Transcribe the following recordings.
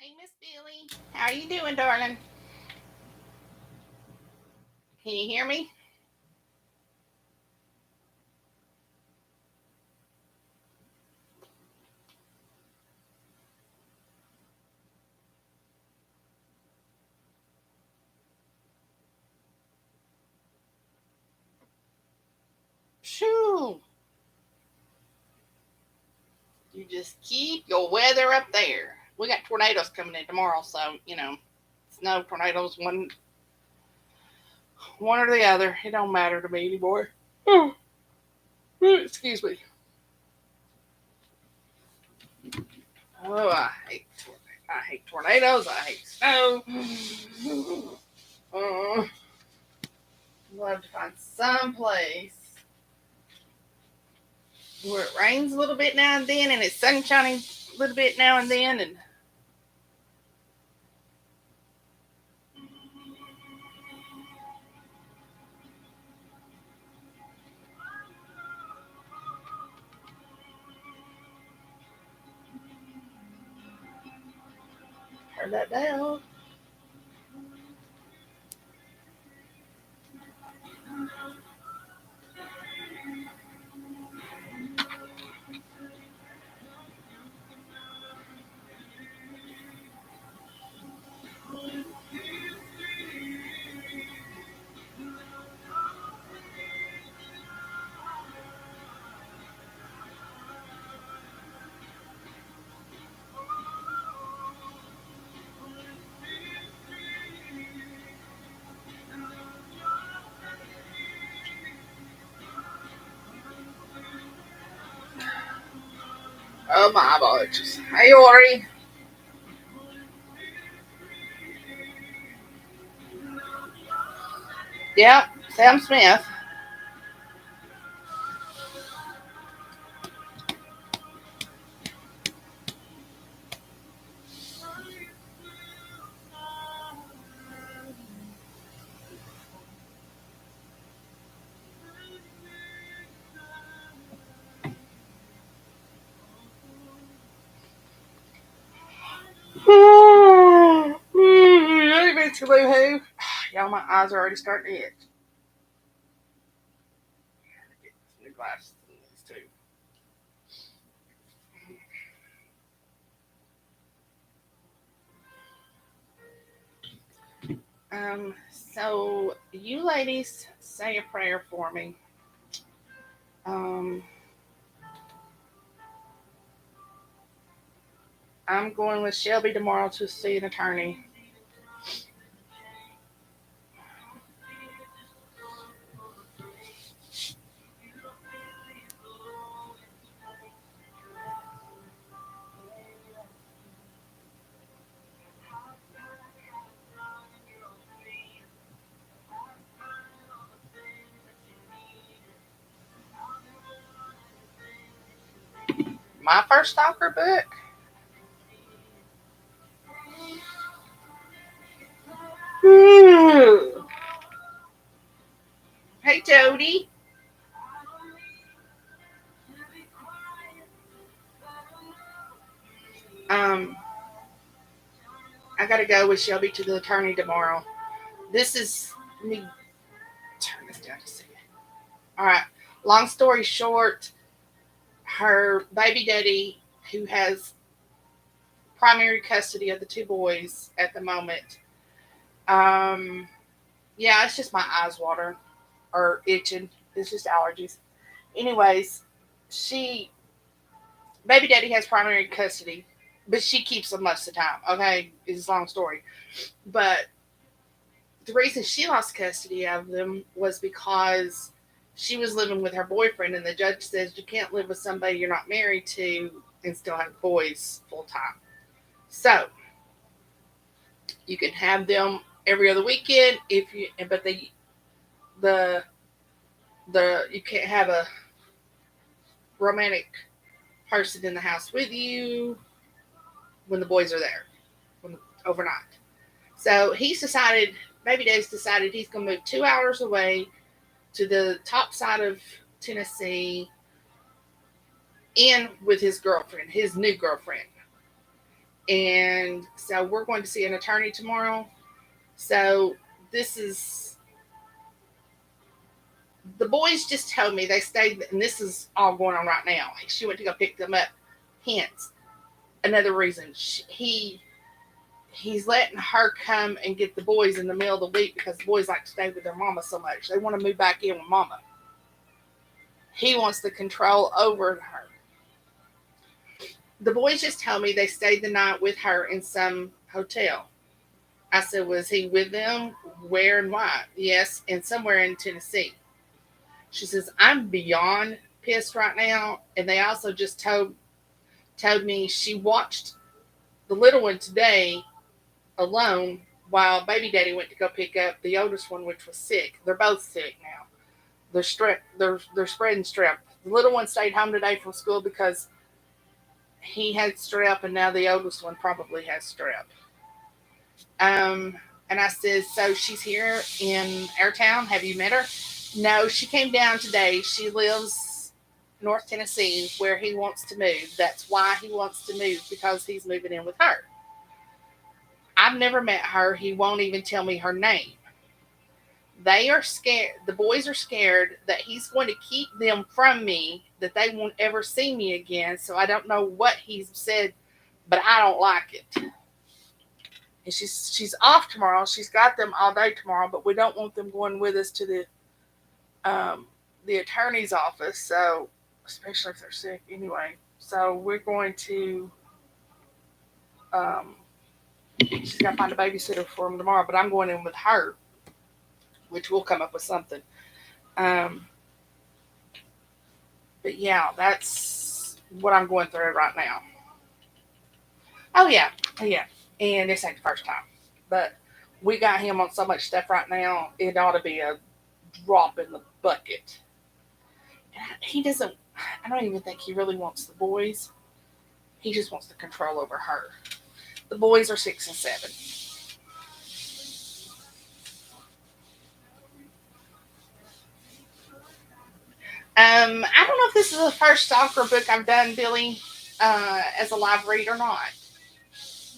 Hey, Miss Billy. How are you doing, darling? Can you hear me? Shoo! You just keep your weather up there. We got tornadoes coming in tomorrow, so snow, tornadoes, one or the other. It don't matter to me anymore. Oh, excuse me. Oh, I hate tornadoes. I hate snow. Oh, we'll have to find some place where it rains a little bit now and then, and it's sunshiny a little bit now and then, and turn that down. Oh my apologies. Hey, Ori. Yep, Sam Smith. Eventually, who? Y'all, my eyes are already starting to itch. Get some new glasses in these too. So you ladies say a prayer for me. Um, I'm going with Shelby tomorrow to see an attorney. My first Stalker book. Hey, Jody. Um, I gotta go with Shelby to the attorney tomorrow. This is me. Turn this down to see it. All right. Long story short, her baby daddy, who has primary custody of the two boys at the moment. Um, yeah, it's just my eyes watering or itching. It's just allergies. Anyways, she baby daddy has primary custody, but she keeps them most of the time. Okay, it's a long story, but the reason she lost custody of them was because she was living with her boyfriend, and the judge says you can't live with somebody you're not married to and still have boys full time. So you can have them every other weekend if you, but the you can't have a romantic person in the house with you when the boys are there when, overnight. So he's decided, Baby Dave's decided he's going to move 2 hours away to the top side of Tennessee in with his girlfriend, his new girlfriend. And so we're going to see an attorney tomorrow. So this is, the boys just told me they stayed, and this is all going on right now. She went to go pick them up. Hence, another reason he's letting her come and get the boys in the middle of the week because the boys like to stay with their mama so much. They want to move back in with mama. He wants the control over her. The boys just told me they stayed the night with her in some hotel. I said, was he with them? Where and why? Yes, and somewhere in Tennessee. She says, I'm beyond pissed right now. And they also just told me she watched the little one today alone while baby daddy went to go pick up the oldest one, which was sick. They're both sick now. They're spreading strep. The little one stayed home today from school because he had strep, and now the oldest one probably has strep. Um, and I said, so she's here in our town. Have you met her? No, she came down today. She lives North Tennessee where he wants to move. That's why he wants to move, because he's moving in with her. I've never met her. He won't even tell me her name. They are scared. The boys are scared that he's going to keep them from me, that they won't ever see me again. So I don't know what he's said, but I don't like it. And she's off tomorrow. She's got them all day tomorrow, but we don't want them going with us to the attorney's office. So, especially if they're sick anyway. So we're going to. Um, she's got to find a babysitter for them tomorrow, but I'm going in with her, which we'll come up with something. Um, but yeah, that's what I'm going through right now. Oh yeah, oh yeah, and this ain't the first time, but we got him on so much stuff right now. It ought to be a drop in the bucket. He doesn't. I don't even think he really wants the boys. He just wants the control over her. The boys are 6 and 7. I don't know if this is the first Stalker book I've done, Billy, as a live read or not.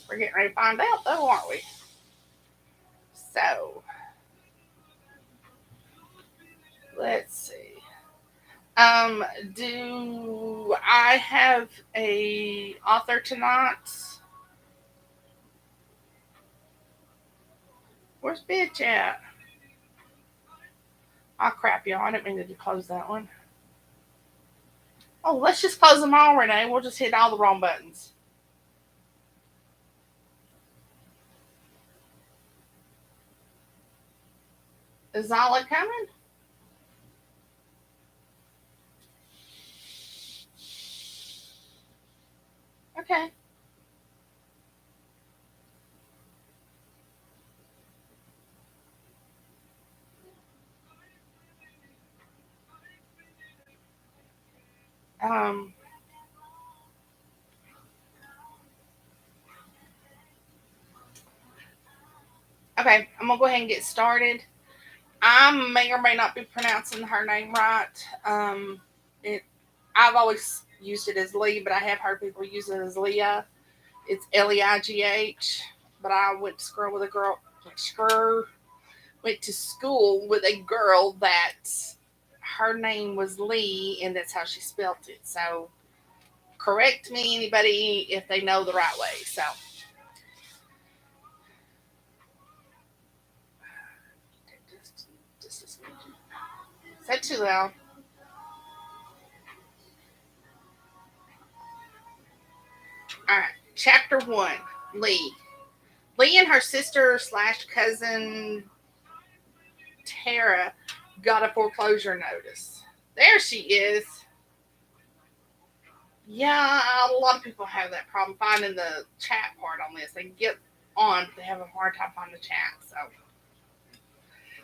We're getting ready to find out, though, aren't we? So, let's see. Um, do I have a author tonight? Where's bitch at? Oh crap, y'all! I didn't mean to close that one. Oh, let's just close them all, Renee. We'll just hit all the wrong buttons. Is Zala coming? Okay. Um. Okay, I'm gonna go ahead and get started. I may or may not be pronouncing her name right. It. I've always used it as Leigh, but I have heard people use it as Leah. It's Leigh, but I went to school with a girl. Went to school with a girl that her name was Leigh, and that's how she spelt it. So correct me, anybody, if they know the right way. So is that too loud? All right. Chapter 1. Leigh. Leigh and her sister slash cousin Tara got a foreclosure notice. There she is. Yeah, a lot of people have that problem finding the chat part on this. They can get on, but they have a hard time finding the chat. So,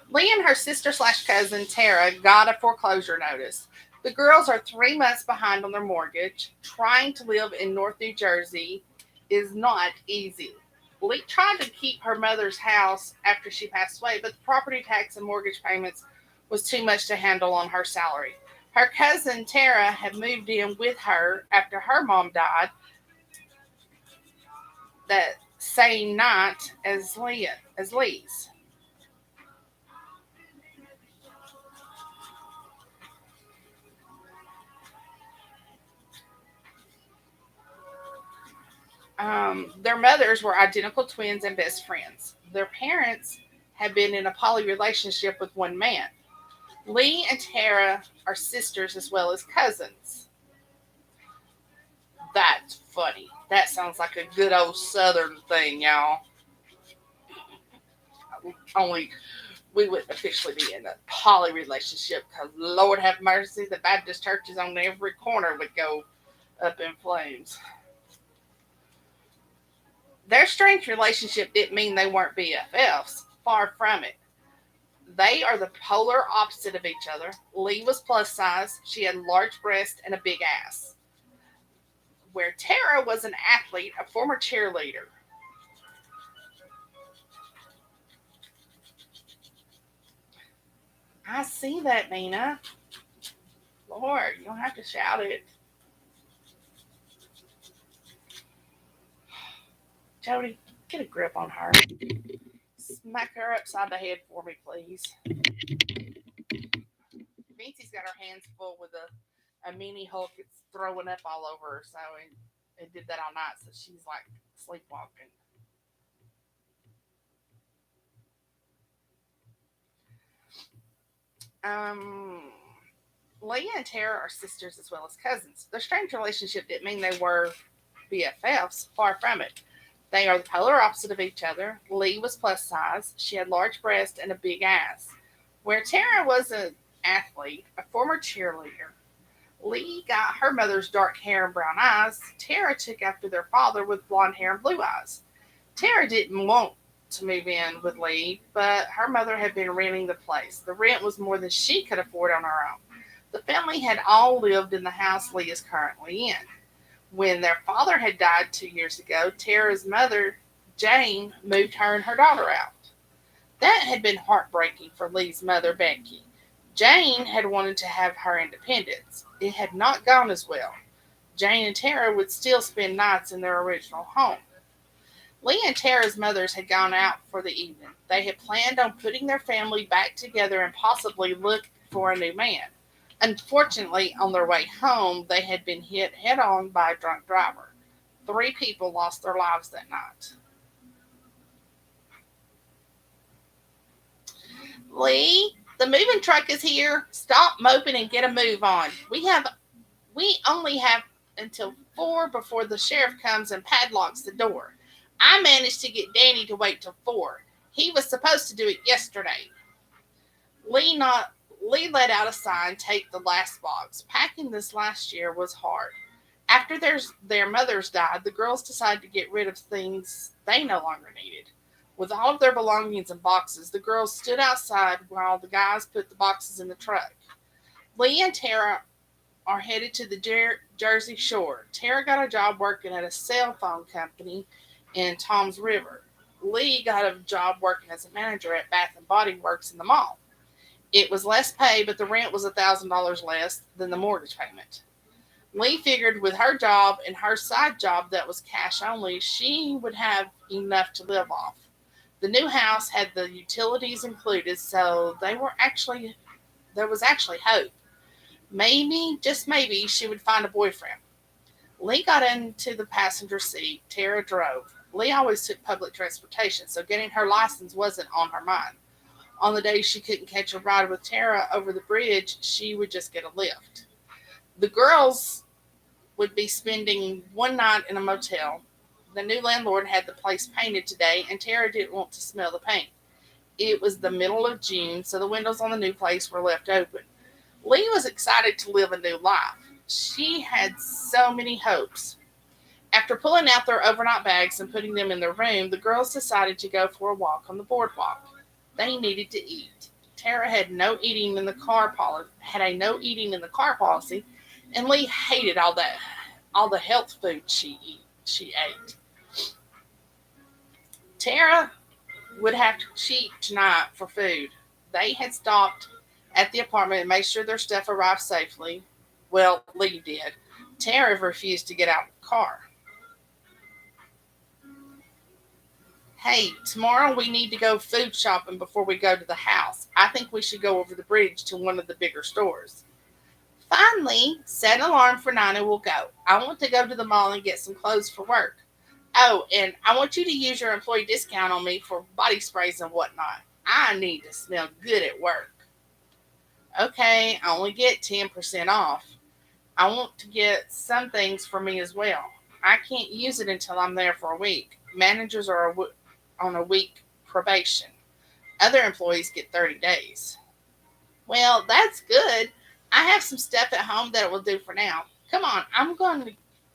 Leigh and her sister slash cousin Tara got a foreclosure notice. The girls are 3 months behind on their mortgage. Trying to live in North New Jersey is not easy. Leigh tried to keep her mother's house after she passed away, but the property tax and mortgage payments was too much to handle on her salary. Her cousin Tara had moved in with her after her mom died. that same night as Lee's. Their mothers were identical twins and best friends. Their parents had been in a poly relationship with one man. Leigh and Tara are sisters as well as cousins. That's funny. That sounds like a good old Southern thing, y'all. Only we wouldn't officially be in a poly relationship because, Lord have mercy, the Baptist churches on every corner would go up in flames. Their strange relationship didn't mean they weren't BFFs. Far from it. They are the polar opposite of each other. Leigh was plus size. She had large breasts and a big ass. Where Tara was an athlete, a former cheerleader. I see that, Nina. Lord, you don't have to shout it. Jody, get a grip on her. Smack her upside the head for me, please. Vincey's got her hands full with a mini Hulk. It's throwing up all over her, so it did that all night, so she's like sleepwalking. Um, Leigh and Tara are sisters as well as cousins. Their strange relationship didn't mean they were BFFs. Far from it. They are the polar opposite of each other. Leigh was plus size. She had large breasts and a big ass. Where Tara was an athlete, a former cheerleader. Leigh got her mother's dark hair and brown eyes. Tara took after their father with blonde hair and blue eyes. Tara didn't want to move in with Leigh, but her mother had been renting the place. The rent was more than she could afford on her own. The family had all lived in the house Leigh is currently in. When their father had died 2 years ago, Tara's mother, Jane, moved her and her daughter out. That had been heartbreaking for Leigh's mother, Becky. Jane had wanted to have her independence. It had not gone as well. Jane and Tara would still spend nights in their original home. Leigh and Tara's mothers had gone out for the evening. They had planned on putting their family back together and possibly look for a new man. Unfortunately, on their way home, they had been hit head on by a drunk driver. 3 people lost their lives that night. Leigh, the moving truck is here. Stop moping and get a move on. We only have until 4 before the sheriff comes and padlocks the door. I managed to get Danny to wait till 4. He was supposed to do it yesterday. Leigh not Leigh let out a sign, take the last box. Packing this last year was hard. After their mothers died, the girls decided to get rid of things they no longer needed. With all of their belongings in boxes, the girls stood outside while the guys put the boxes in the truck. Leigh and Tara are headed to the Jersey Shore. Tara got a job working at a cell phone company in Tom's River. Leigh got a job working as a manager at Bath and Body Works in the mall. It was less pay, but the rent was $1,000 less than the mortgage payment. Leigh figured with her job and her side job that was cash only, she would have enough to live off. The new house had the utilities included, so there was actually hope. Maybe, just maybe, she would find a boyfriend. Leigh got into the passenger seat. Tara drove. Leigh always took public transportation, so getting her license wasn't on her mind. On the days she couldn't catch a ride with Tara over the bridge, she would just get a lift. The girls would be spending one night in a motel. The new landlord had the place painted today, and Tara didn't want to smell the paint. It was the middle of June, so the windows on the new place were left open. Leigh was excited to live a new life. She had so many hopes. After pulling out their overnight bags and putting them in their room, the girls decided to go for a walk on the boardwalk. They needed to eat. Tara had no eating in the car policy, and Leigh hated all the health food she ate. Tara would have to cheat tonight for food. They had stopped at the apartment and made sure their stuff arrived safely. Well, Leigh did. Tara refused to get out of the car. Hey, tomorrow we need to go food shopping before we go to the house. I think we should go over the bridge to one of the bigger stores. Finally, set an alarm for 9 and we'll go. I want to go to the mall and get some clothes for work. Oh, and I want you to use your employee discount on me for body sprays and whatnot. I need to smell good at work. Okay, I only get 10% off. I want to get some things for me as well. I can't use it until I'm there for a week. Managers are on a week probation. Other employees get 30 days. Well, that's good. I have some stuff at home that will do for now. Come on, I'm going to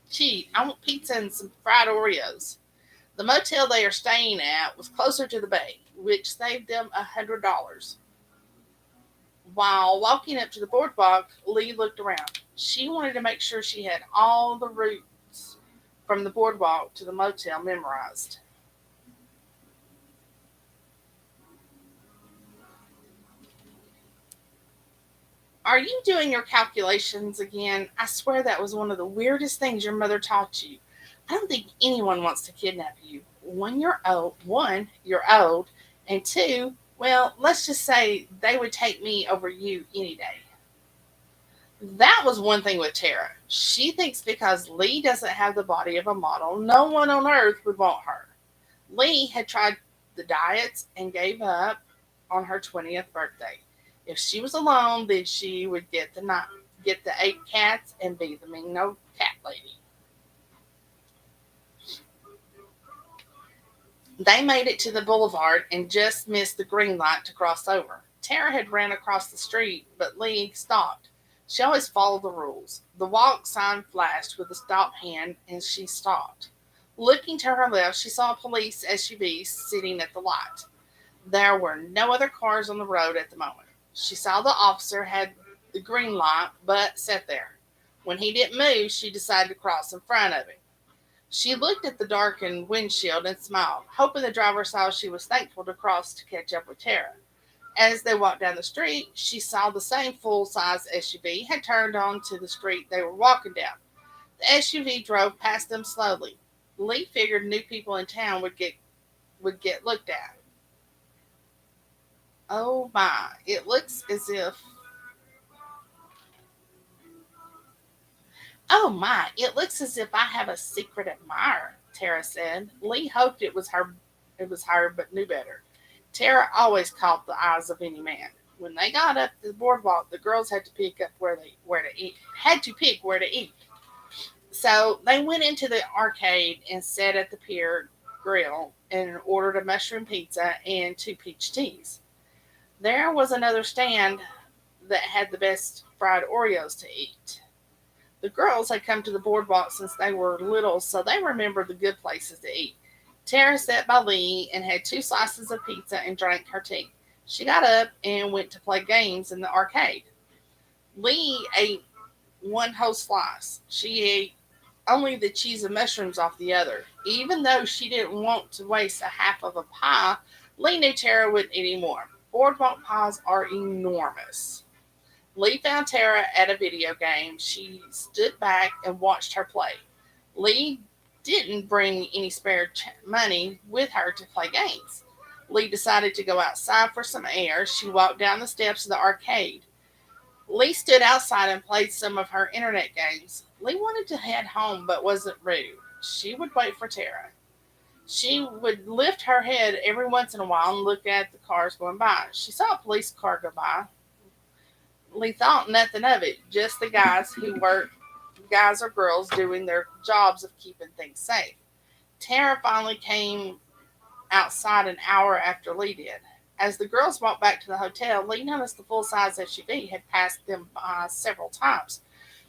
cheat. I want pizza and some fried Oreos. The motel they are staying at was closer to the bay, which saved them $100. While walking up to the boardwalk, Leigh looked around. She wanted to make sure she had all the routes from the boardwalk to the motel memorized. Are you doing your calculations again? I swear that was one of the weirdest things your mother taught you. I don't think anyone wants to kidnap you. One, you're old, and two, well, let's just say they would take me over you any day. That was one thing with Tara. She thinks because Leigh doesn't have the body of a model, no one on earth would want her. Leigh had tried the diets and gave up on her 20th birthday. If she was alone, then she would get the 8 cats and be the mean old cat lady. They made it to the boulevard and just missed the green light to cross over. Tara had ran across the street, but Leigh stopped. She always followed the rules. The walk sign flashed with a stop hand, and she stopped. Looking to her left, she saw a police SUV sitting at the light. There were no other cars on the road at the moment. She saw the officer had the green light, but sat there. When he didn't move, she decided to cross in front of him. She looked at the darkened windshield and smiled, hoping the driver saw she was thankful to cross to catch up with Tara. As they walked down the street, she saw the same full-size SUV had turned onto the street they were walking down. The SUV drove past them slowly. Leigh figured new people in town would get looked at. Oh my, it looks as if I have a secret admirer, Tara said. Leigh hoped it was her, but knew better. Tara always caught the eyes of any man. When they got up the boardwalk, the girls had to pick where to eat. So they went into the arcade and sat at the pier grill and ordered a mushroom pizza and 2 peach teas. There was another stand that had the best fried Oreos to eat. The girls had come to the boardwalk since they were little, so they remembered the good places to eat. Tara sat by Leigh and had 2 slices of pizza and drank her tea. She got up and went to play games in the arcade. Leigh ate one whole slice. She ate only the cheese and mushrooms off the other. Even though she didn't want to waste a half of a pie, Leigh knew Tara wouldn't eat any more. Boardwalk pies are enormous. Leigh found Tara at a video game. She stood back and watched her play. Leigh didn't bring any spare money with her to play games. Leigh decided to go outside for some air. She walked down the steps of the arcade. Leigh stood outside and played some of her internet games. Leigh wanted to head home but wasn't rude. She would wait for Tara. She would lift her head every once in a while and look at the cars going by. She saw a police car go by. Lee thought nothing of it, just the guys or girls doing their jobs of keeping things safe. Tara finally came outside an hour after Lee did. As the girls walked back to the hotel, Lee noticed the full size SUV had passed them by several times.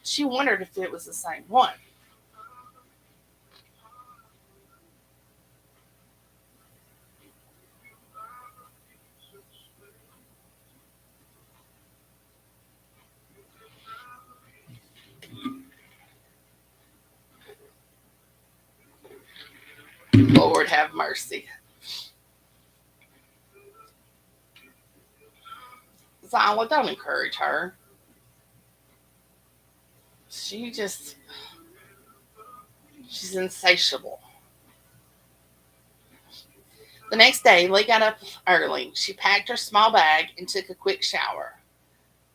She wondered if it was the same one. Lord have mercy. Zyla, don't encourage her. She just, she's insatiable. The next day, Leigh got up early. She packed her small bag and took a quick shower.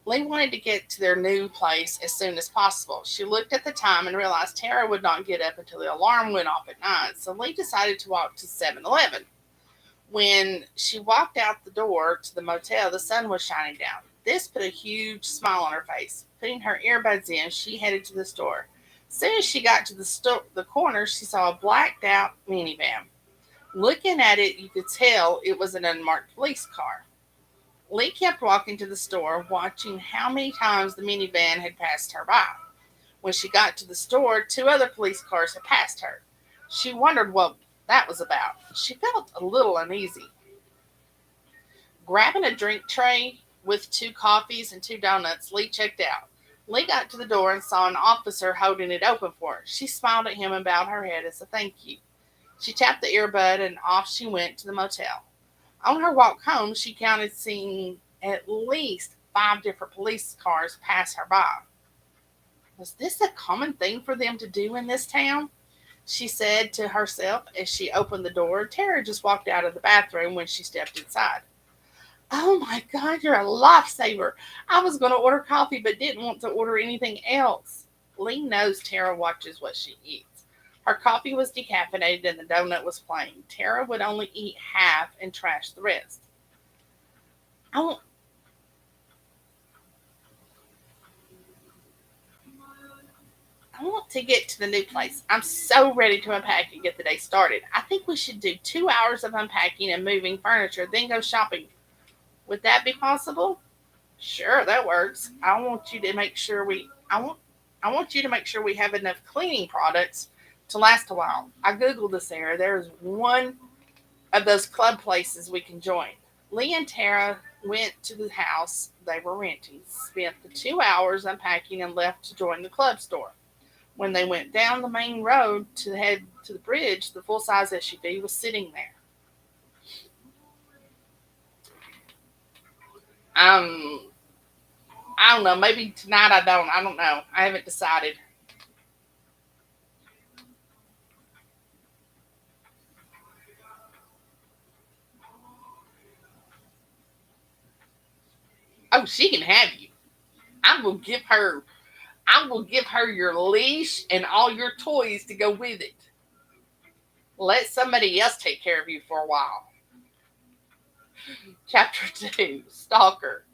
Leigh wanted to get to their new place as soon as possible. She looked at the time and realized Tara would not get up until the alarm went off at 9, so Leigh decided to walk to 7-Eleven. When she walked out the door to the motel, the sun was shining down. This put a huge smile on her face. Putting her earbuds in, she headed to the store. As soon as she got to the corner, she saw a blacked out minivan. Looking at it, you could tell it was an unmarked police car. Leigh kept walking to the store, watching how many times the minivan had passed her by. When she got to the store, two other police cars had passed her. She wondered what that was about. She felt a little uneasy. Grabbing a drink tray with two coffees and two donuts, Leigh checked out. Leigh got to the door and saw an officer holding it open for her. She smiled at him and bowed her head as a thank you. She tapped the earbud and off she went to the motel. On her walk home, she counted seeing at least 5 different police cars pass her by. Was this a common thing for them to do in this town? She said to herself as she opened the door. Tara just walked out of the bathroom when she stepped inside. Oh my God, you're a lifesaver. I was going to order coffee but didn't want to order anything else. Leigh knows Tara watches what she eats. Her coffee was decaffeinated and the donut was plain. Tara would only eat half and trash the rest. I want, I want to get to the new place. I'm so ready to unpack and get the day started. I think we should do 2 hours of unpacking and moving furniture, then go shopping. Would that be possible? Sure, that works. I want you to make sure we have enough cleaning products to last a while. I googled this area. There's one of those club places we can join. Leigh and Tara went to the house they were renting, spent the 2 hours unpacking, and left to join the club store. When they went down the main road to head to the bridge, the full size SUV was sitting there. Um, I don't know. Maybe tonight I don't. I don't know. I haven't decided. Oh, she can have you. I will give her. I will give her your leash and all your toys to go with it. Let somebody else take care of you for a while. Chapter 2, Stalker.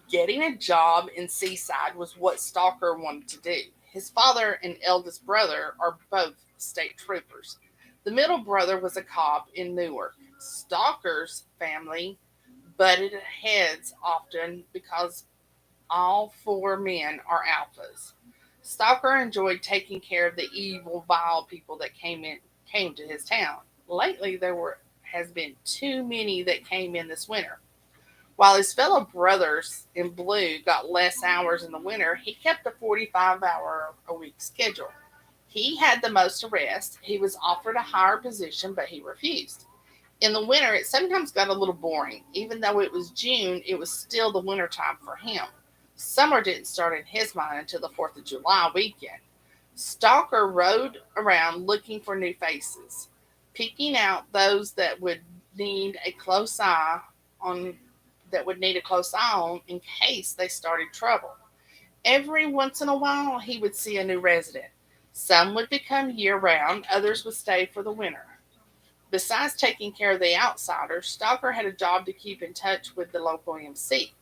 Getting a job in Seaside was what Stalker wanted to do. His father and eldest brother are both state troopers. The middle brother was a cop in Newark. Stalker's family butted heads often because all four men are alphas. Stalker enjoyed taking care of the evil, vile people that came to his town. Lately, there were has been too many that came in this winter. While his fellow brothers in blue got less hours in the winter, he kept a 45-hour a week schedule. He had the most arrests. He was offered a higher position, but he refused. In the winter, it sometimes got a little boring. Even though it was June, it was still the winter time for him. Summer didn't start in his mind until the 4th of July weekend. Stalker rode around looking for new faces, picking out those need a close eye on that would need a close eye on in case they started trouble. Every once in a while, he would see a new resident. Some would become year round, others would stay for the winter. Besides taking care of the outsiders, Stalker had a job to keep in touch with the local MC.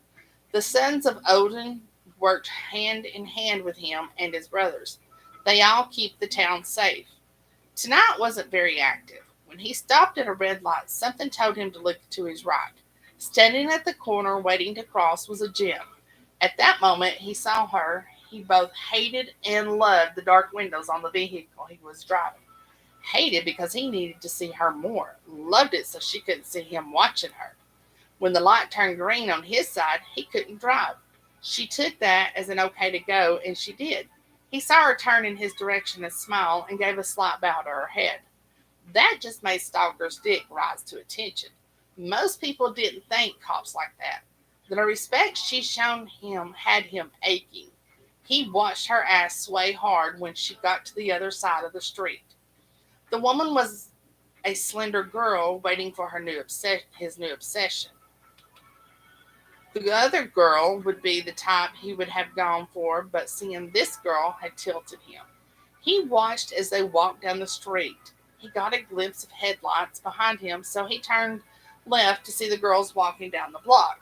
The sons of Odin worked hand in hand with him and his brothers. They all keep the town safe. Tonight wasn't very active. When he stopped at a red light, something told him to look to his right. Standing at the corner waiting to cross was a Jim. At that moment, he saw her. He both hated and loved the dark windows on the vehicle he was driving. Hated because he needed to see her more. Loved it so she couldn't see him watching her. When the light turned green on his side, he couldn't drive. She took that as an okay to go, and she did. He saw her turn in his direction and smile and gave a slight bow to her head. That just made Stalker's dick rise to attention. Most people didn't think cops like that. The respect she shown him had him aching. He watched her ass sway hard when she got to the other side of the street. The woman was a slender girl waiting for his new obsession. The other girl would be the type he would have gone for, but seeing this girl had tilted him. He watched as they walked down the street. He got a glimpse of headlights behind him, so he turned left to see the girls walking down the block.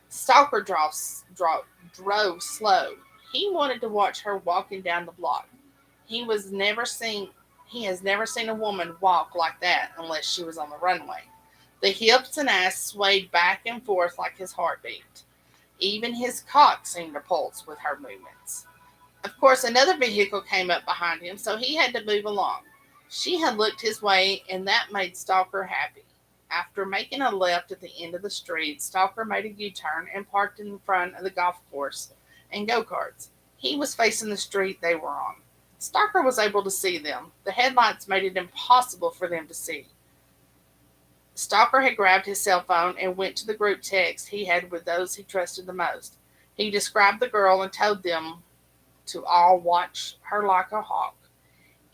Stalker drove slow. He wanted to watch her walking down the block. He was never seen he has never seen a woman walk like that unless she was on the runway. The hips and ass swayed back and forth like his heartbeat. Even his cock seemed to pulse with her movements. Of course, another vehicle came up behind him, so he had to move along. She had looked his way, and that made Stalker happy. After making a left at the end of the street, Stalker made a U turn and parked in front of the golf course and go karts. He was facing the street they were on. Stalker was able to see them. The headlights made it impossible for them to see. Stalker had grabbed his cell phone and went to the group text he had with those he trusted the most. He described the girl and told them to all watch her like a hawk.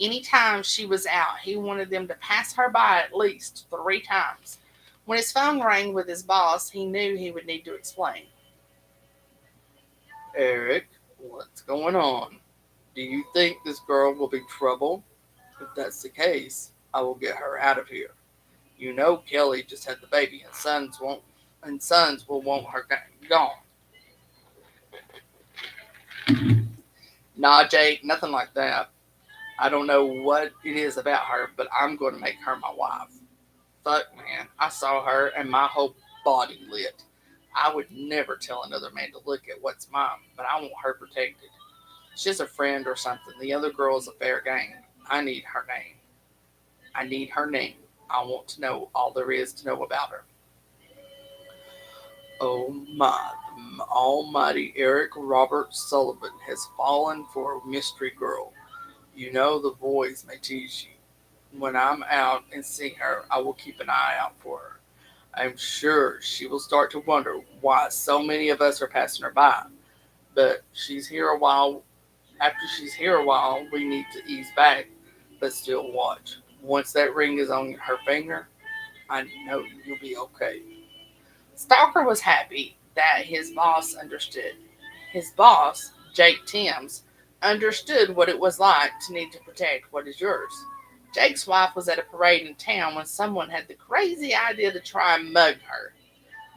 Any time she was out, he wanted them to pass her by at least 3 times. When his phone rang with his boss, he knew he would need to explain. Eric, what's going on? Do you think this girl will be trouble? If that's the case, I will get her out of here. You know Kelly just had the baby and sons will want her gone. Nah, Jake, nothing like that. I don't know what it is about her, but I'm going to make her my wife. Fuck, man, I saw her and my whole body lit. I would never tell another man to look at what's mine, but I want her protected. She's a friend or something. The other girl is a fair game. I need her name. I need her name. I want to know all there is to know about her. Oh my, the almighty Eric Robert Sullivan has fallen for a mystery girl. You know the boys may tease you. When I'm out and see her, I will keep an eye out for her. I'm sure she will start to wonder why so many of us are passing her by. But she's here a while. After she's here a while, we need to ease back, but still watch. Once that ring is on her finger, I know you'll be okay. Stalker was happy that his boss understood. His boss, Jake Timms, understood what it was like to need to protect what is yours. Jake's wife was at a parade in town when someone had the crazy idea to try and mug her,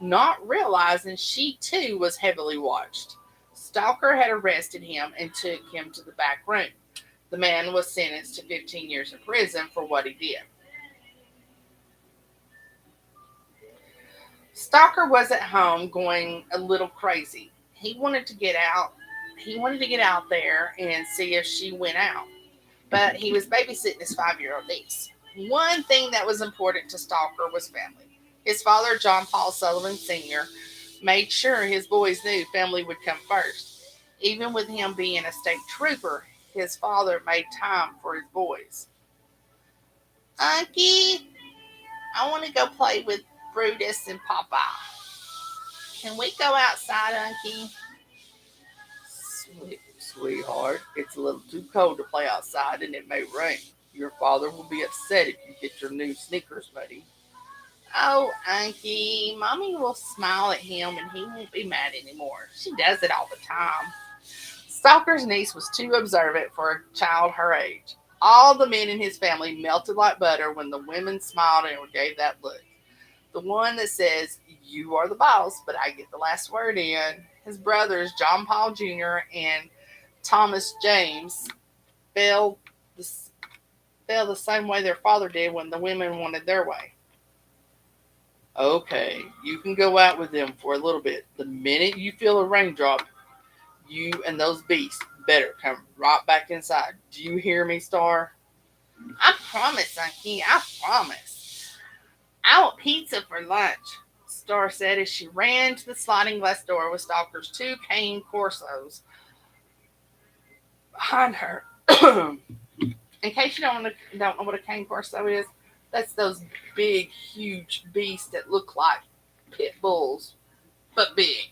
not realizing she too was heavily watched. Stalker had arrested him and took him to the back room. The man was sentenced to 15 years in prison for what he did. Stalker was at home going a little crazy. He wanted to get out there and see if she went out. But he was babysitting his 5-year-old niece. One thing that was important to Stalker was family. His father, John Paul Sullivan Sr., made sure his boys knew family would come first. Even with him being a state trooper, his father made time for his boys. Unky, I want to go play with Brutus and Papa. Can we go outside, Unky? Sweetheart, it's a little too cold to play outside and it may rain. Your father will be upset if you get your new sneakers, buddy. Oh, Unky, Mommy will smile at him and he won't be mad anymore. She does it all the time. Stalker's niece was too observant for a child her age. All the men in his family melted like butter when the women smiled and gave that look. The one that says, "You are the boss, but I get the last word in." His brothers, John Paul Jr. and Thomas James, fell the, fell the same way their father did when the women wanted their way. Okay, you can go out with them for a little bit. The minute you feel a raindrop, you and those beasts better come right back inside. Do you hear me, Star? I promise, Unky, I promise. I want pizza for lunch, Star said as she ran to the sliding glass door with Stalker's 2 cane Corsos behind her. In case you don't know what a cane corso is, that's those big, huge beasts that look like pit bulls, but big.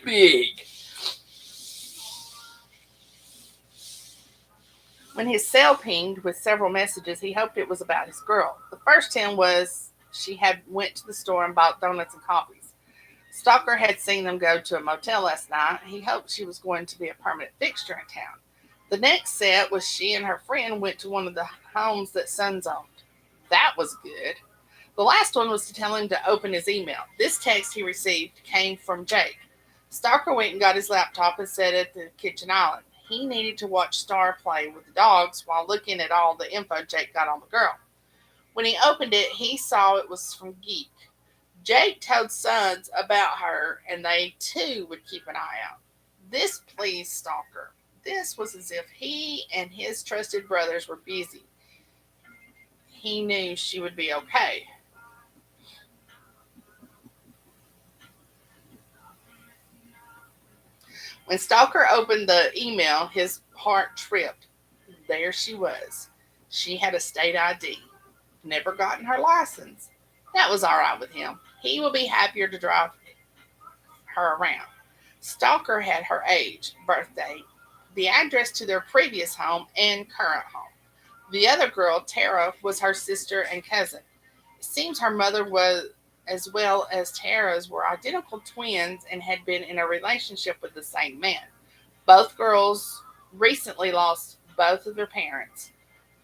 Big. When his cell pinged with several messages, he hoped it was about his girl. The first 10 was she had went to the store and bought donuts and coffees. Stalker had seen them go to a motel last night. He hoped she was going to be a permanent fixture in town. The next set was she and her friend went to one of the homes that Sons owned. That was good. The last one was to tell him to open his email. This text he received came from Jake. Stalker went and got his laptop and sat at the kitchen island. He needed to watch Star play with the dogs while looking at all the info Jake got on the girl. When he opened it, he saw it was from Geek. Jake told Sons about her, and they too would keep an eye out. This pleased Stalker. This was as if he and his trusted brothers were busy. He knew she would be okay. When Stalker opened the email, his heart tripped. There she was. She had a state ID. Never gotten her license. That was all right with him. He would be happier to drive her around. Stalker had her age, birthday, the address to their previous home and current home. The other girl, Tara, was her sister and cousin. It seems her mother was, as well as Tara's, were identical twins and had been in a relationship with the same man. Both girls recently lost both of their parents,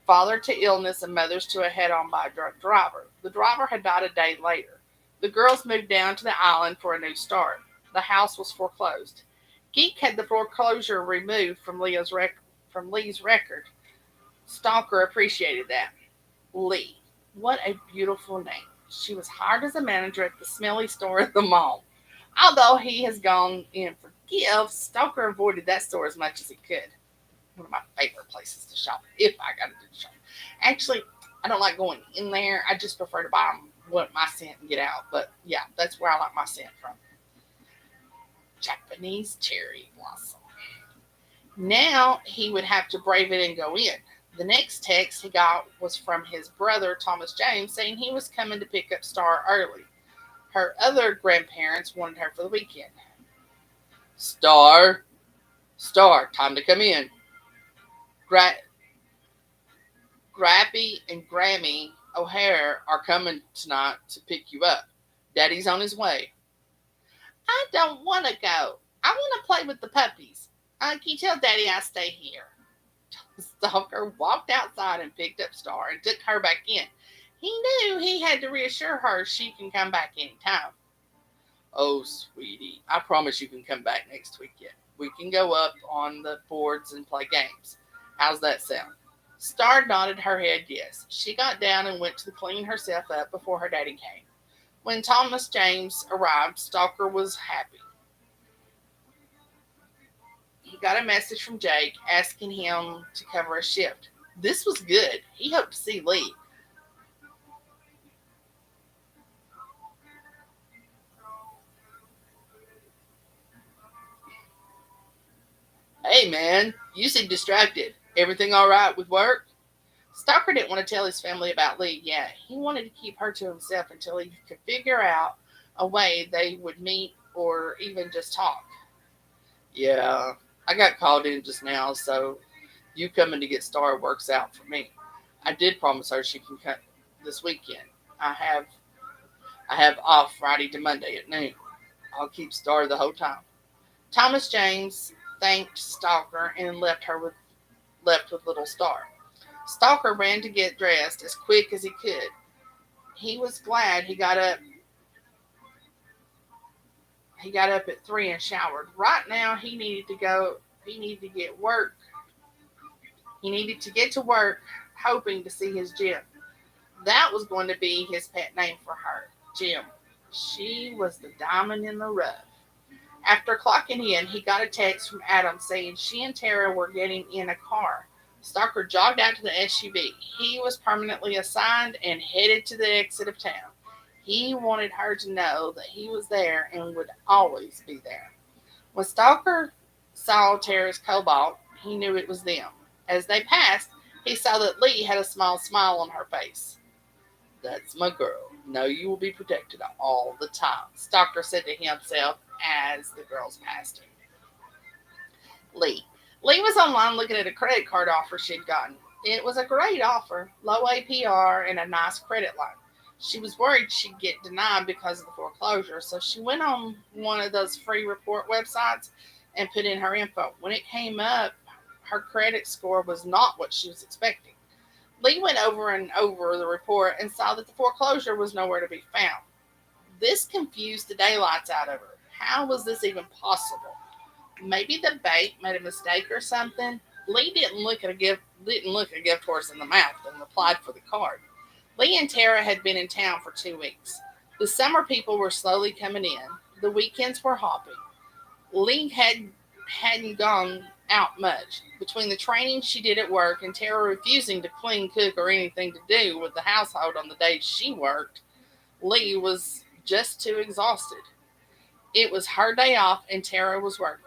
father to illness and mothers to a head on by a drunk driver. The driver had died a day later. The girls moved down to the island for a new start. The house was foreclosed. Geek had the foreclosure removed from Lee's record. Stalker appreciated that. Leigh. What a beautiful name. She was hired as a manager at the smelly store at the mall. Although he has gone in for gifts, Stalker avoided that store as much as he could. One of my favorite places to shop if I got to do shop. Actually, I don't like going in there. I just prefer to buy what my scent and get out. But yeah, that's where I like my scent from. Japanese cherry blossom. Now he would have to brave it and go in. The next text he got was from his brother, Thomas James, saying he was coming to pick up Star early. Her other grandparents wanted her for the weekend. Star, Star, time to come in. Gra- Grappy and Grammy O'Hare are coming tonight to pick you up. Daddy's on his way. I don't want to go. I want to play with the puppies. Can you tell Daddy I stay here? Stalker walked outside and picked up Star and took her back in. He knew he had to reassure her she can come back any time. Oh, sweetie, I promise you can come back next weekend. We can go up on the boards and play games. How's that sound? Star nodded her head yes. She got down and went to clean herself up before her daddy came. When Thomas James arrived, Stalker was happy. He got a message from Jake asking him to cover a shift. This was good. He hoped to see Leigh. Hey man, you seem distracted. Everything all right with work? Stalker didn't want to tell his family about Leigh yet. He wanted to keep her to himself until he could figure out a way they would meet or even just talk. Yeah, I got called in just now, so you coming to get Star works out for me. I did promise her she can come this weekend. I have I have off Friday to Monday at noon. I'll keep Star the whole time. Thomas James thanked Stalker and left with little Star. Stalker ran to get dressed as quick as he could. He was glad he got up at 3 and showered. Right now he needed to get work. He needed to get to work hoping to see his Jim. That was going to be his pet name for her, Jim. She was the diamond in the rough. After clocking in, he got a text from Adam saying she and Tara were getting in a car. Stalker jogged out to the SUV. He was permanently assigned and headed to the exit of town. He wanted her to know that he was there and would always be there. When Stalker saw Tara's cobalt, he knew it was them. As they passed, he saw that Leigh had a small smile on her face. That's my girl. Know you will be protected all the time, Stalker said to himself as the girls passed him. Leigh. Leigh was online looking at a credit card offer she'd gotten. It was a great offer, low APR and a nice credit line. She was worried she'd get denied because of the foreclosure, so she went on one of those free report websites and put in her info. When it came up, her credit score was not what she was expecting. Leigh went over and over the report and saw that the foreclosure was nowhere to be found. This confused the daylights out of her. How was this even possible? Maybe the bank made a mistake or something. Leigh didn't look a gift horse in the mouth and applied for the card. Leigh and Tara had been in town for 2 weeks. The summer people were slowly coming in. The weekends were hopping. Leigh hadn't gone out much. Between the training she did at work and Tara refusing to clean, cook, or anything to do with the household on the days she worked, Leigh was just too exhausted. It was her day off and Tara was working.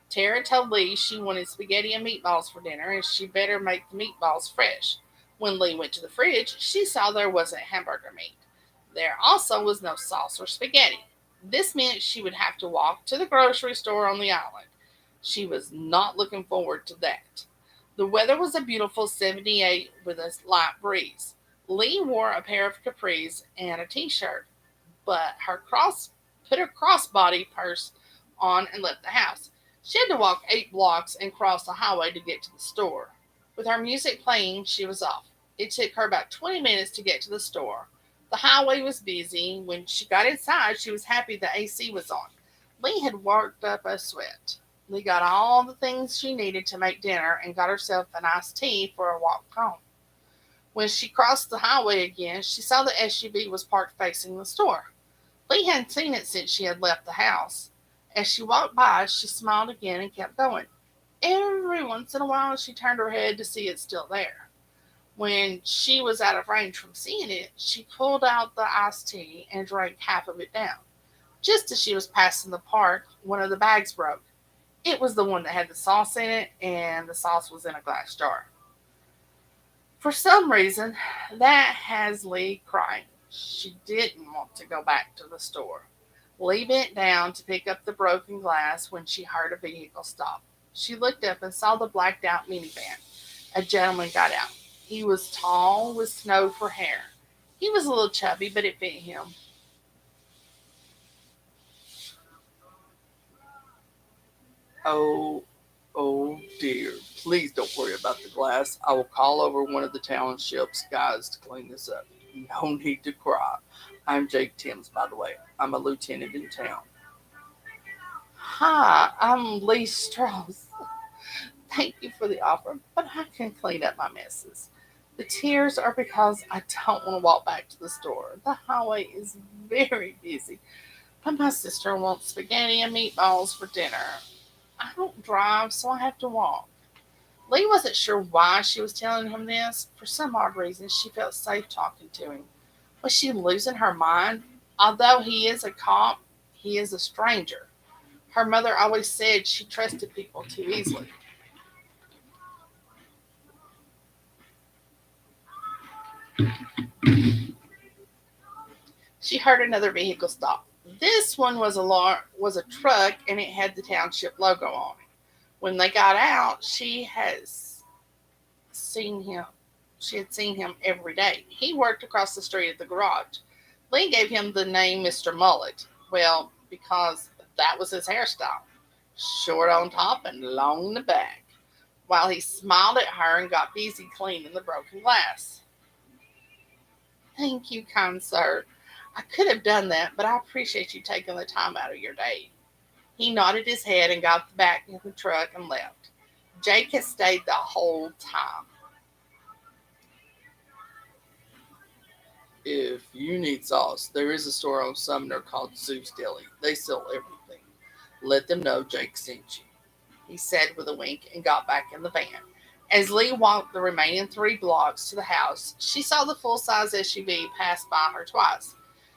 Tara told Leigh she wanted spaghetti and meatballs for dinner and she better make the meatballs fresh. When Leigh went to the fridge, she saw there wasn't hamburger meat. There also was no sauce or spaghetti. This meant she would have to walk to the grocery store on the island. She was not looking forward to that. The weather was a beautiful 78 with a light breeze. Leigh wore a pair of capris and a t-shirt, but put her crossbody purse on and left the house. She had to walk 8 blocks and cross the highway to get to the store. With her music playing, she was off. It took her about 20 minutes to get to the store. The highway was busy. When she got inside, she was happy the AC was on. Leigh had worked up a sweat. Leigh got all the things she needed to make dinner and got herself an iced tea for a walk home. When she crossed the highway again, she saw the SUV was parked facing the store. Leigh hadn't seen it since she had left the house. As she walked by, she smiled again and kept going. Every once in a while, she turned her head to see it still there. When she was out of range from seeing it, she pulled out the iced tea and drank half of it down. Just as she was passing the park, one of the bags broke. It was the one that had the sauce in it, and the sauce was in a glass jar. For some reason, that has Leigh crying. She didn't want to go back to the store. Leigh bent down to pick up the broken glass when she heard a vehicle stop. She looked up and saw the blacked out minivan. A gentleman got out. He was tall with snow for hair. He was a little chubby, but it fit him. Oh, oh dear. Please don't worry about the glass. I will call over one of the township's guys to clean this up. No need to cry. I'm Jake Timms, by the way. I'm a lieutenant in town. Hi, I'm Leigh Strauss. Thank you for the offer, but I can clean up my messes. The tears are because I don't want to walk back to the store. The highway is very busy, but my sister wants spaghetti and meatballs for dinner. I don't drive, so I have to walk. Leigh wasn't sure why she was telling him this. For some odd reason, she felt safe talking to him. Was she losing her mind? Although he is a cop, he is a stranger. Her mother always said she trusted people too easily. She heard another vehicle stop. This one was a truck and it had the township logo on it. When they got out, seen him. She had seen him every day. He worked across the street at the garage. Leigh gave him the name Mr. Mullet. Well, because that was his hairstyle. Short on top and long in the back. While he smiled at her and got busy cleaning the broken glass. Thank you, kind sir. I could have done that, but I appreciate you taking the time out of your day. He nodded his head and got back in the truck and left. Jake had stayed the whole time. If you need sauce, there is a store on Sumner called Zeus Deli. They sell everything. Let them know Jake sent you. He said with a wink and got back in the van. As Leigh walked the remaining 3 blocks to the house, she saw the full size SUV pass by her twice.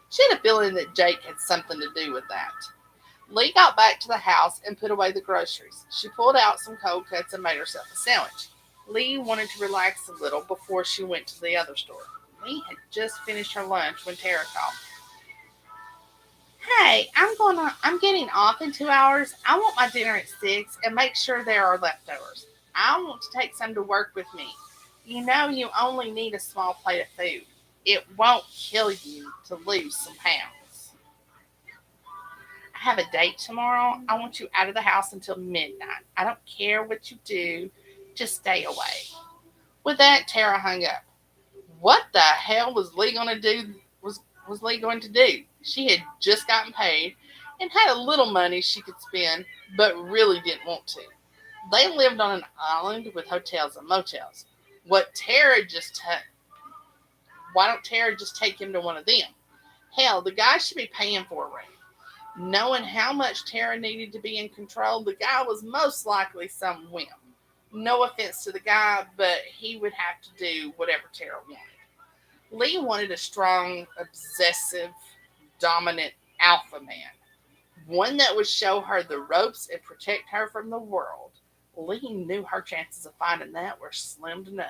She had a feeling that Jake had something to do with that. Leigh got back to the house and put away the groceries. She pulled out some cold cuts and made herself a sandwich. Leigh wanted to relax a little before she went to the other store. Leigh had just finished her lunch when Tara called. Hey, I'm getting off in 2 hours. I want my dinner at 6 and make sure there are leftovers. I want to take some to work with me. You know you only need a small plate of food. It won't kill you to lose some pounds. I have a date tomorrow. I want you out of the house until midnight. I don't care what you do, just stay away. With that, Tara hung up. What the hell was Leigh gonna do? Was Leigh going to do? She had just gotten paid and had a little money she could spend, but really didn't want to. They lived on an island with hotels and motels. What Tara just Why don't Tara just take him to one of them? Hell, the guy should be paying for a room. Knowing how much Tara needed to be in control, the guy was most likely some wimp. No offense to the guy, but he would have to do whatever Tara wanted. Leigh wanted a strong, obsessive, dominant alpha man, one that would show her the ropes and protect her from the world. Leigh knew her chances of finding that were slim to none.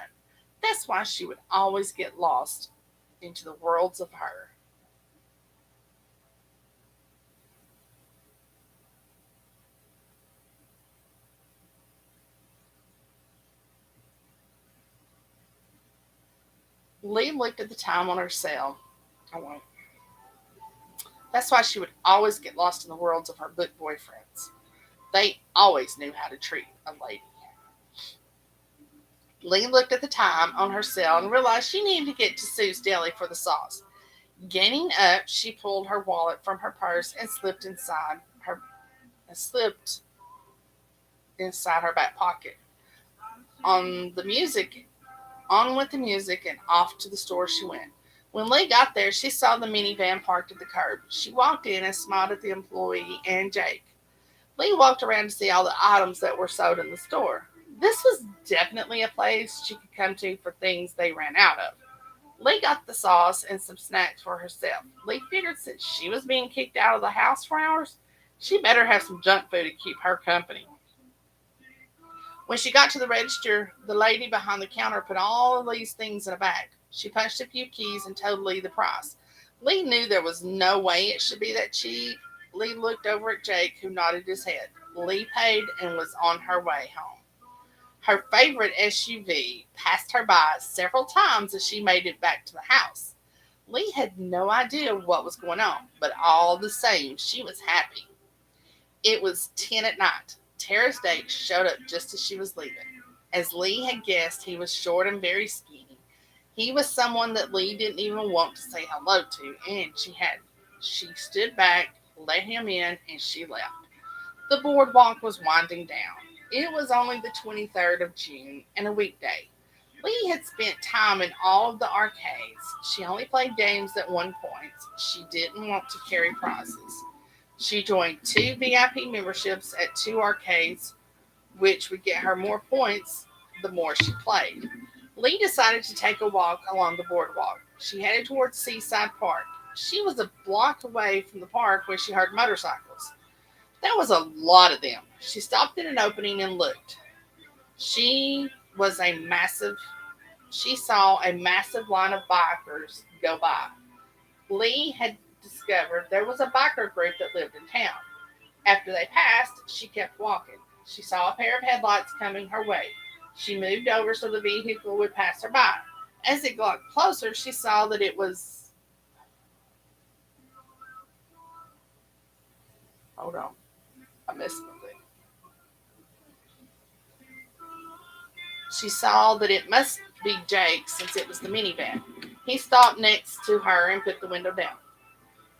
That's why she would always get lost into the worlds of her. Leigh looked at the time on her cell. I won't. That's why she would always get lost in the worlds of her book boyfriends. They always knew how to treat a lady. Leigh looked at the time on her cell and realized she needed to get to Sue's Deli for the sauce. Getting up, she pulled her wallet from her purse and slipped inside her back pocket. On the music, on with the music, and off to the store she went. When Leigh got there, she saw the minivan parked at the curb. She walked in and smiled at the employee and Jake. Leigh walked around to see all the items that were sold in the store. This was definitely a place she could come to for things they ran out of. Leigh got the sauce and some snacks for herself. Leigh figured since she was being kicked out of the house for hours, she better have some junk food to keep her company. When she got to the register, the lady behind the counter put all of these things in a bag. She punched a few keys and told Leigh the price. Leigh knew there was no way it should be that cheap. Leigh looked over at Jake, who nodded his head. Leigh paid and was on her way home. Her favorite SUV passed her by several times as she made it back to the house. Leigh had no idea what was going on, but all the same, she was happy. It was 10 at night. Tara's date showed up just as she was leaving. As Leigh had guessed, he was short and very skinny. He was someone that Leigh didn't even want to say hello to, and she had. She stood back, let him in, and she left. The boardwalk was winding down. It was only the 23rd of June and a weekday. Leigh had spent time in all of the arcades. She only played games that won points. She didn't want to carry prizes. She joined two VIP memberships at two arcades, which would get her more points the more she played. Leigh decided to take a walk along the boardwalk. She headed towards Seaside Park. She was a block away from the park when she heard motorcycles. There was a lot of them. She stopped at an opening and looked. She was a massive she saw a massive line of bikers go by. Leigh had discovered there was a biker group that lived in town. After they passed, she kept walking. She saw a pair of headlights coming her way. She moved over so the vehicle would pass her by. As it got closer, she saw that it was. Hold on. I missed something. She saw that it must be Jake since it was the minivan. He stopped next to her and put the window down.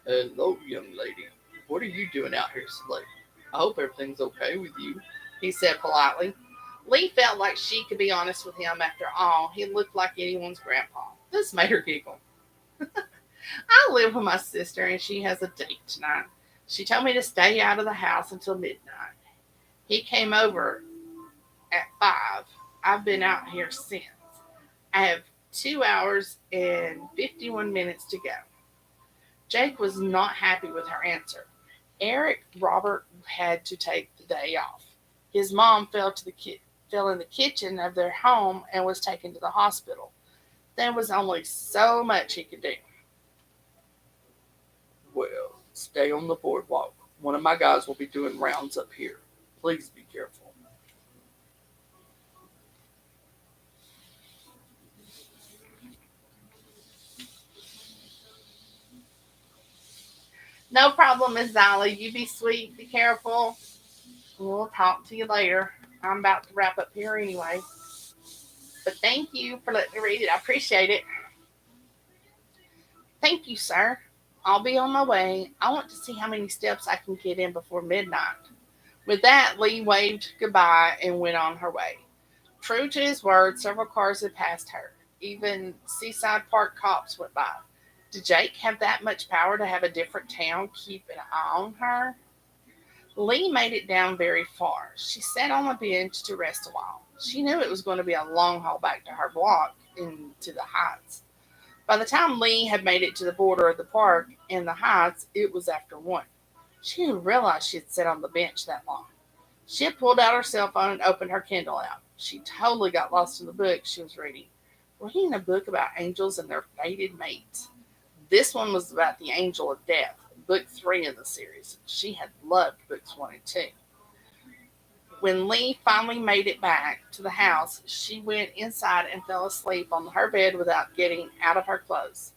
Hello, young lady. What are you doing out here so late? I hope everything's okay with you. He said politely. Leigh felt like she could be honest with him after all. He looked like anyone's grandpa. This made her giggle. I live with my sister and she has a date tonight. She told me to stay out of the house until midnight. He came over at 5. I've been out here since. I have 2 hours and 51 minutes to go. Jake was not happy with her answer. Eric Robert had to take the day off. His mom fell in the kitchen of their home and was taken to the hospital. There was only so much he could do. Well, Stay on the boardwalk. One of my guys will be doing rounds up here. Please be careful. No problem, Miss Dolly. You be sweet. Be careful. We'll talk to you later. I'm about to wrap up here anyway. But thank you for letting me read it. I appreciate it. Thank you, sir. I'll be on my way. I want to see how many steps I can get in before midnight. With that, Leigh waved goodbye and went on her way. True to his word, several cars had passed her. Even Seaside Park cops went by. Did Jake have that much power to have a different town keep an eye on her? Leigh made it down very far. She sat on a bench to rest a while. She knew it was going to be a long haul back to her block into the Heights. By the time Leigh had made it to the border of the park and the Heights, it was after 1. She didn't realize she had sat on the bench that long. She had pulled out her cell phone and opened her Kindle app. She totally got lost in the book she was reading. Reading a book about angels and their fated mates. This one was about the angel of death, book 3 in the series. She had loved books 1 and 2. When Leigh finally made it back to the house, she went inside and fell asleep on her bed without getting out of her clothes.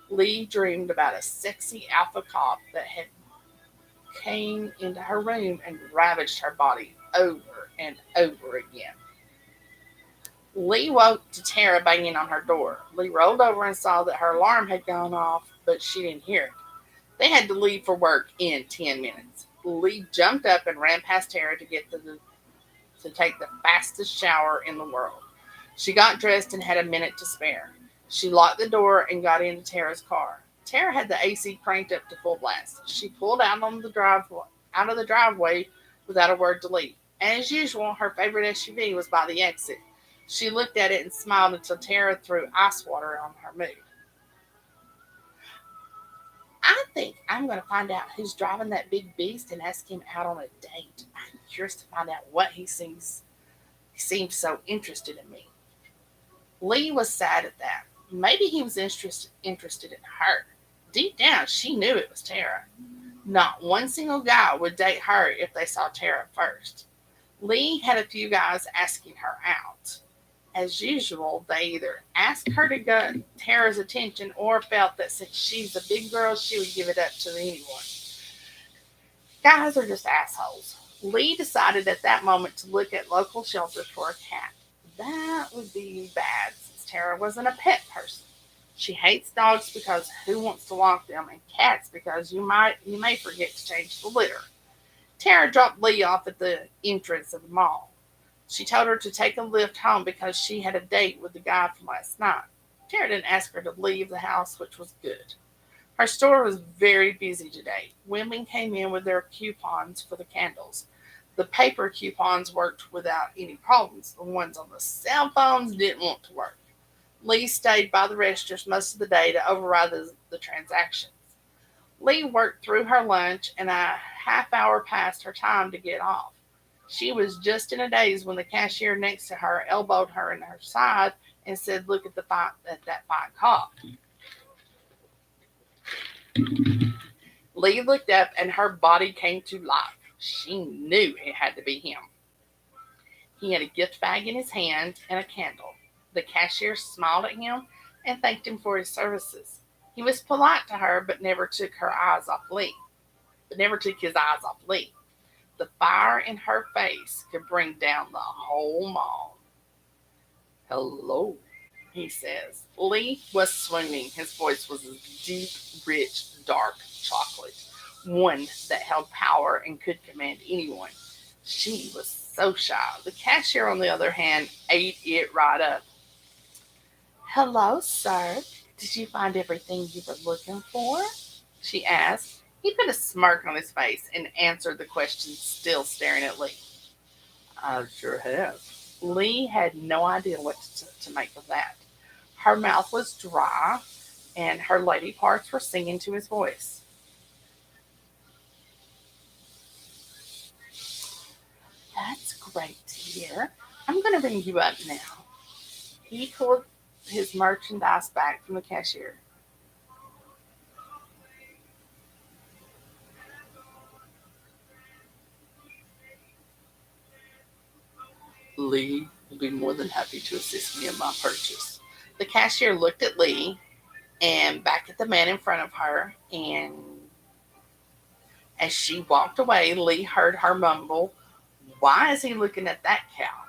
Leigh dreamed about a sexy alpha cop that had came into her room and ravaged her body over and over again. Leigh woke to Tara banging on her door. Leigh rolled over and saw that her alarm had gone off, but she didn't hear it. They had to leave for work in 10 minutes. Leigh jumped up and ran past Tara to take the fastest shower in the world. She got dressed and had a minute to spare. She locked the door and got into Tara's car. Tara had the AC cranked up to full blast. She pulled out of the driveway without a word to Leigh. As usual, her favorite SUV was by the exit. She looked at it and smiled until Tara threw ice water on her mood. I think I'm going to find out who's driving that big beast and ask him out on a date. I'm curious to find out what he sees. He seems so interested in me. Leigh was sad at that. Maybe he was interested in her. Deep down, she knew it was Tara. Not one single guy would date her if they saw Tara first. Leigh had a few guys asking her out. As usual, they either asked her to get Tara's attention or felt that since she's a big girl, she would give it up to anyone. Guys are just assholes. Leigh decided at that moment to look at local shelters for a cat. That would be bad since Tara wasn't a pet person. She hates dogs because who wants to walk them, and cats because you may forget to change the litter. Tara dropped Leigh off at the entrance of the mall. She told her to take a lift home because she had a date with the guy from last night. Tara didn't ask her to leave the house, which was good. Her store was very busy today. Women came in with their coupons for the candles. The paper coupons worked without any problems. The ones on the cell phones didn't want to work. Leigh stayed by the registers most of the day to override the transactions. Leigh worked through her lunch and a half hour past her time to get off. She was just in a daze when the cashier next to her elbowed her in her side and said, "Look at that fine cop." Leigh looked up and her body came to life. She knew it had to be him. He had a gift bag in his hand and a candle. The cashier smiled at him and thanked him for his services. He was polite to her, but never took his eyes off Leigh. The fire in her face could bring down the whole mall. "Hello," he says. Leigh was swooning. His voice was a deep, rich, dark chocolate, one that held power and could command anyone. She was so shy. The cashier, on the other hand, ate it right up. "Hello, sir. Did you find everything you were looking for?" she asked. He put a smirk on his face and answered the question, still staring at Leigh. "I sure have." Leigh had no idea what to make of that. Her mouth was dry, and her lady parts were singing to his voice. "That's great to hear. I'm going to ring you up now." He pulled his merchandise back from the cashier. Leigh will be more than happy to assist me in my purchase. The cashier looked at Leigh and back at the man in front of her, and as she walked away, Leigh heard her mumble, "Why is he looking at that cow?"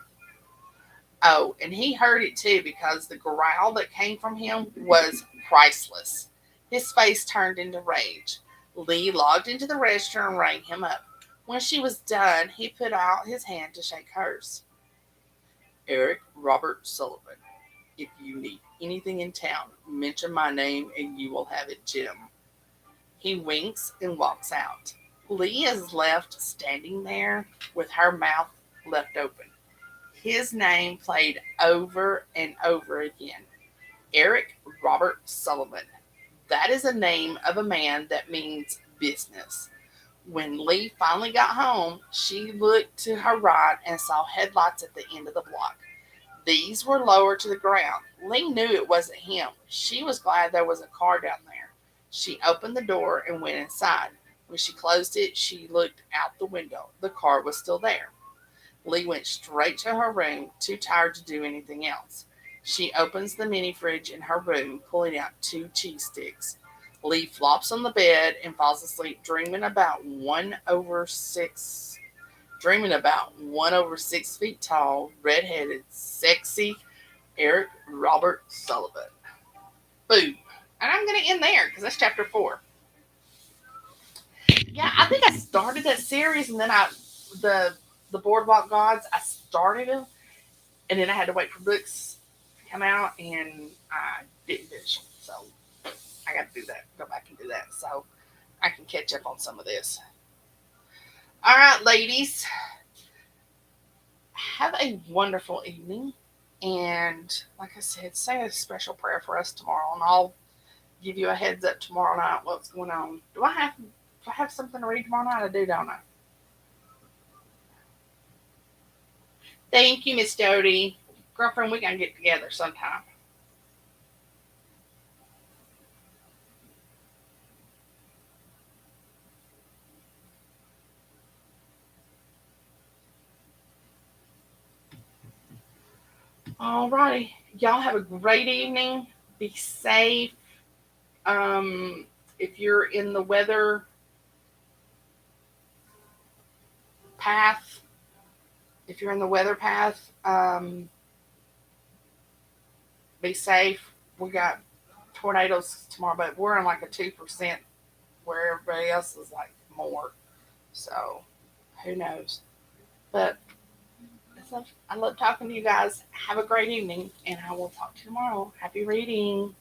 Oh, and he heard it too because the growl that came from him was priceless. His face turned into rage. Leigh logged into the register and rang him up. When she was done, he put out his hand to shake hers. Eric Robert Sullivan. If you need anything in town, mention my name and you will have it, Jim. He winks and walks out. Leigh is left standing there with her mouth left open. His name played over and over again. Eric Robert Sullivan. That is a name of a man that means business. When Leigh finally got home, she looked to her right and saw headlights at the end of the block. These were lower to the ground. Leigh knew it wasn't him. She was glad there was a car down there. She opened the door and went inside. When she closed it, she looked out the window. The car was still there. Leigh went straight to her room, too tired to do anything else. She opens the mini fridge in her room, pulling out 2 cheese sticks. Leigh flops on the bed and falls asleep, dreaming about 1 over 6 feet tall, red-headed, sexy Eric Robert Sullivan. Boom. And I'm going to end there because that's chapter 4. Yeah, I think I started that series and then the Boardwalk Gods, I started them and then I had to wait for books to come out and I didn't finish them. So I got to do that. Go back and do that so I can catch up on some of this. All right, ladies. Have a wonderful evening. And like I said, say a special prayer for us tomorrow, and I'll give you a heads up tomorrow night what's going on. Do I have something to read tomorrow night? I do, don't I? Thank you, Miss Jody. Girlfriend, we gotta get together sometime. Alrighty. Y'all have a great evening. Be safe. Um, if you're in the weather path, if you're in the weather path, be safe. We got tornadoes tomorrow, but we're in like a 2% where everybody else is like more. So who knows? But I love talking to you guys. Have a great evening, and I will talk to you tomorrow. Happy reading.